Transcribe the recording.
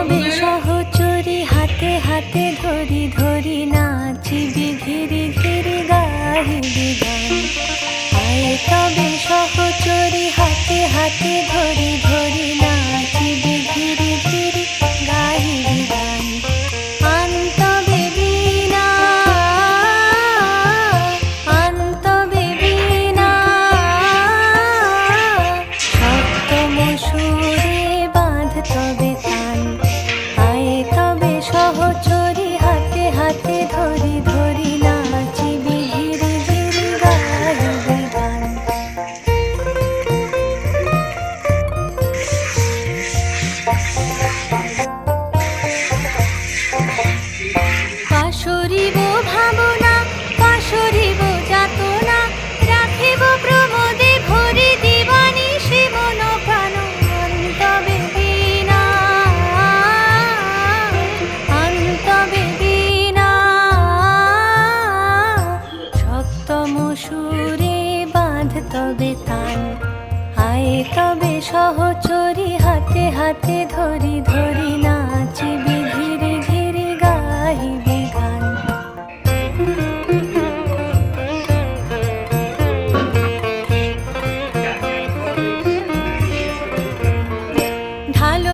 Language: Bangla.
তবে সহচরী হাতে হাতে ধরি ধরি নাচিবি ঘিরি ঘিরি গাহিবি গান। আয় তবে সহচরী হাতে হাতে ধরি ধরি নাচিবি ঘিরি ঘিরি গাহিবি গান। আন তবে বীণা আন তবে বীণা সপ্তম সুরে বাঁধ তবে তান। আয় তবে সহচরী হাতে হাতে ধরি ধরি নাচিবি ঘিরি ঘিরি গাহিবি গান। পাশরিব ভাবনা পাশরিব যাতনা রাখিব প্রমোদে ভরি দিবানিশি মন প্রাণ। আন তবে বীণা আন তবে বীণা সপ্তম সুরে বাঁধ তবে তান। আয় তবে সহচরী হাতে হাতে